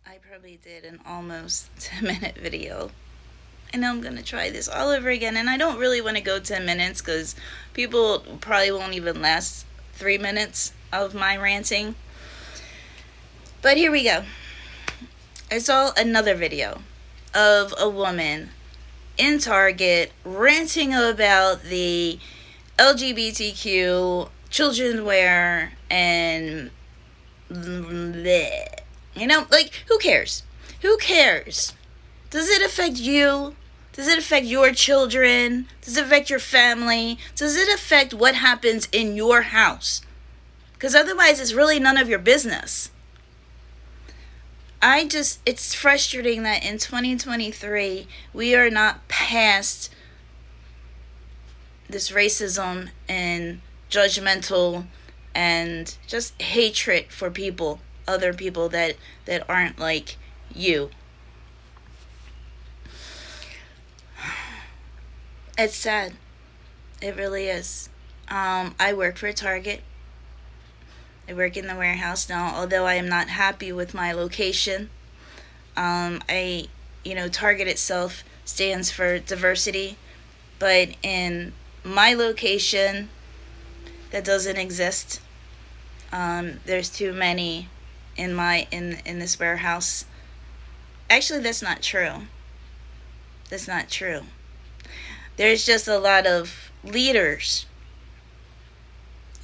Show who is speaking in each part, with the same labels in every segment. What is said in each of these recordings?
Speaker 1: I probably did an almost 10-minute video. I know I'm going to try this all over again, and I don't really want to go 10 minutes because people probably won't even last 3 minutes of my ranting. But here we go. I saw another video of a woman in Target ranting about the LGBTQ children wear and bleh. You know, like, who cares? Who cares? Does it affect you? Does it affect your children? Does it affect your family? Does it affect what happens in your house? Because otherwise, it's really none of your business. It's frustrating that in 2023, we are not past this racism and judgmental and just hatred for people, other people that aren't like you. It's sad. It really is. I work for Target. I work in the warehouse now, although I am not happy with my location. Target itself stands for diversity, but in my location, that doesn't exist. There's too many in this warehouse. Actually, that's not true. That's not true. There's just a lot of leaders.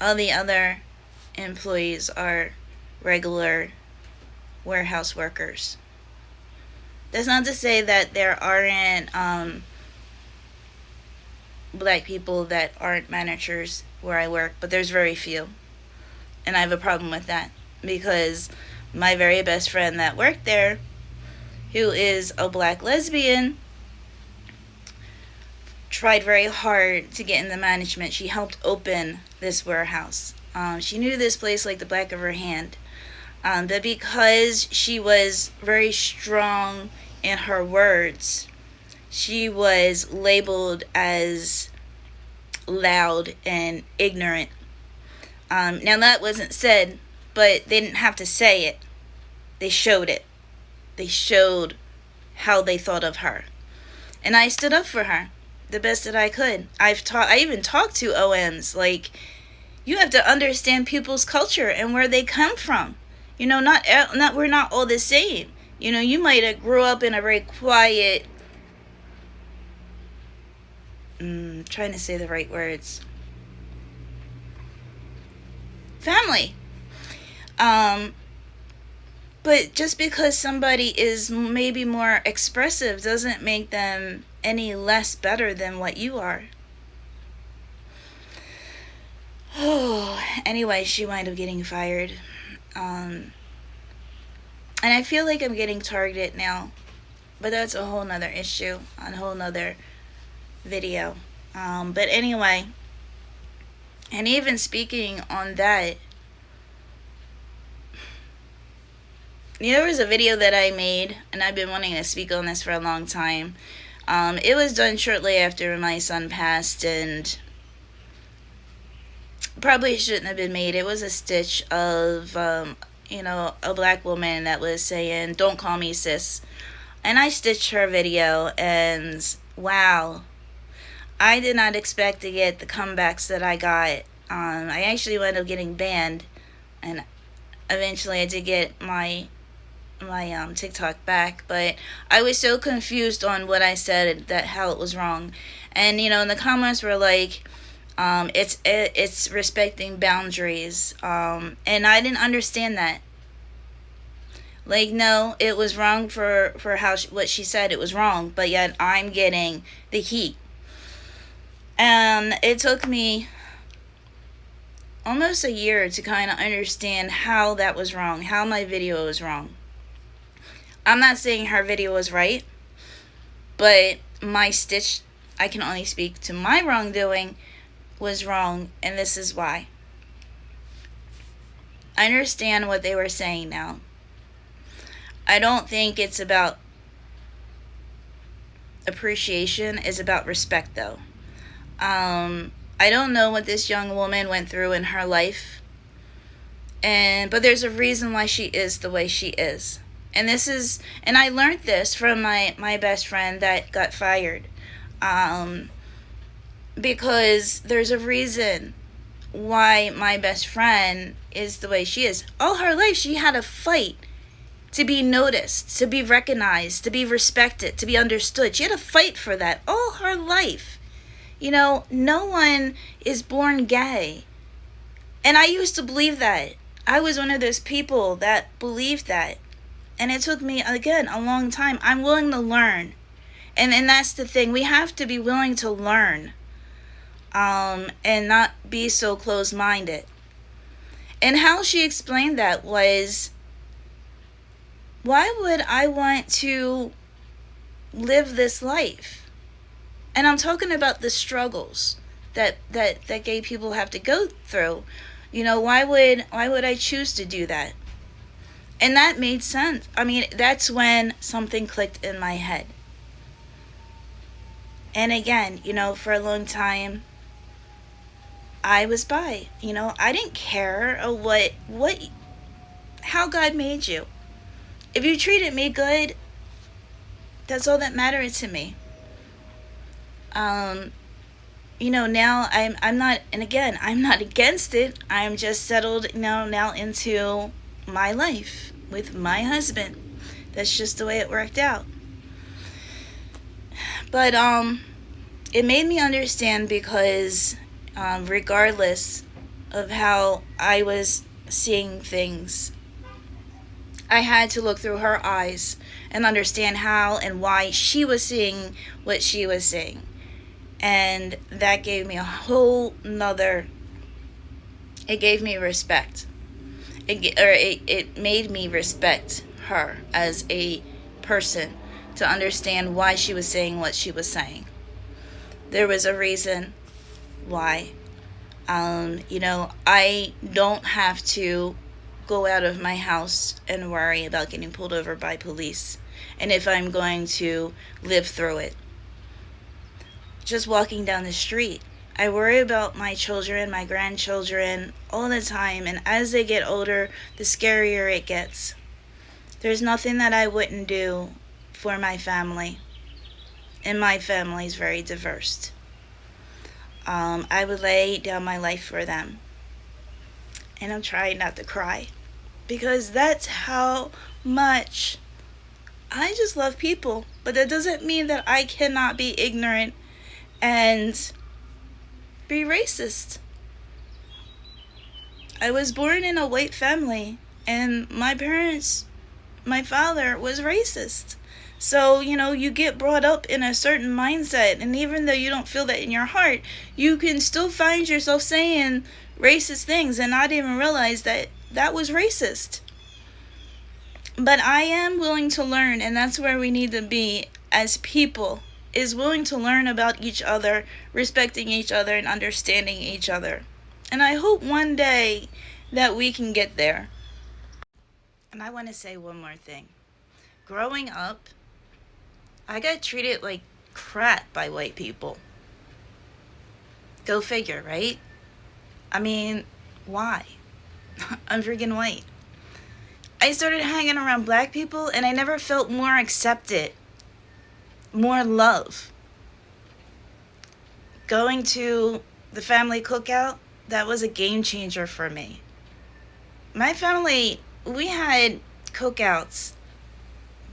Speaker 1: All the other employees are regular warehouse workers. That's not to say that there aren't black people that aren't managers where I work, but there's very few. And I have a problem with that because my very best friend that worked there, who is a black lesbian, tried very hard to get into management. She helped open this warehouse. She knew this place like the back of her hand. But because she was very strong in her words, she was labeled as loud and ignorant. Now that wasn't said, but they didn't have to say it. They showed it. They showed how they thought of her. And I stood up for her the best that I could. I even talked to OMs. Like, you have to understand people's culture and where they come from. You know, we're not all the same. You know, you might have grew up in a very quiet, trying to say the right words, family. But just because somebody is maybe more expressive doesn't make them any less better than what you are. Oh, anyway, she wound up getting fired. And I feel like I'm getting targeted now. But that's a whole nother issue, a whole nother video. But anyway, and even speaking on that, there was a video that I made, and I've been wanting to speak on this for a long time. It was done shortly after my son passed, and probably shouldn't have been made. It was a stitch of, a black woman that was saying, "Don't call me sis." And I stitched her video, and wow, I did not expect to get the comebacks that I got. I actually wound up getting banned, and eventually I did get my TikTok back, but I was so confused on what I said, that how it was wrong. And and the comments were like, it's respecting boundaries, and I didn't understand that. Like, no, it was wrong for what she said. It was wrong, but yet I'm getting the heat. And it took me almost a year to kind of understand how that was wrong, how my video was wrong. I'm not saying her video was right, but my stitch, I can only speak to my wrongdoing, was wrong, and this is why. I understand what they were saying now. I don't think it's about appreciation, it's about respect, though. I don't know what this young woman went through in her life, but there's a reason why she is the way she is. And I learned this from my best friend that got fired. Um, because there's a reason why my best friend is the way she is. All her life, she had to fight to be noticed, to be recognized, to be respected, to be understood. She had to fight for that all her life. No one is born gay. And I used to believe that. I was one of those people that believed that. And it took me, again, a long time. I'm willing to learn. And that's the thing. We have to be willing to learn. And not be so closed-minded. And how she explained that was, why would I want to live this life? And I'm talking about the struggles that gay people have to go through. Why would I choose to do that? And that made sense. I mean, that's when something clicked in my head. And again, for a long time, I was bi. I didn't care how God made you. If you treated me good, that's all that mattered to me. Now I'm not, and again, I'm not against it. I'm just settled now into my life with my husband. That's just the way it worked out. But it made me understand because regardless of how I was seeing things, I had to look through her eyes and understand how and why she was seeing what she was seeing. And that gave me a whole nother, it gave me respect. It made me respect her as a person to understand why she was saying what she was saying. There was a reason why. I don't have to go out of my house and worry about getting pulled over by police, and if I'm going to live through it. Just walking down the street, I worry about my children, my grandchildren all the time, and as they get older, the scarier it gets. There's nothing that I wouldn't do for my family, and my family is very diverse. I would lay down my life for them. And I'm trying not to cry, because that's how much I just love people. But that doesn't mean that I cannot be ignorant and be racist. I was born in a white family, and my father was racist. So, you get brought up in a certain mindset, and even though you don't feel that in your heart, you can still find yourself saying racist things and not even realize that that was racist. But I am willing to learn, and that's where we need to be as people, is willing to learn about each other, respecting each other, and understanding each other. And I hope one day that we can get there. And I want to say one more thing. Growing up, I got treated like crap by white people. Go figure, right? I mean, why? I'm freaking white. I started hanging around black people, and I never felt more accepted, more love. Going to the family cookout, that was a game changer for me. My family, we had cookouts,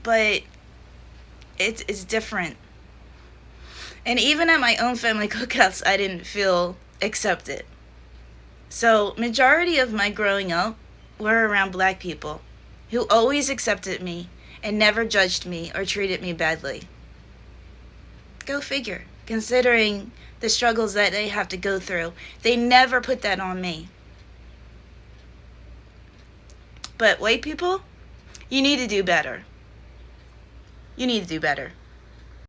Speaker 1: but it's different. And even at my own family cookouts, I didn't feel accepted. So majority of my growing up were around black people who always accepted me and never judged me or treated me badly. Go figure, considering the struggles that they have to go through. They never put that on me. But white people, you need to do better. You need to do better.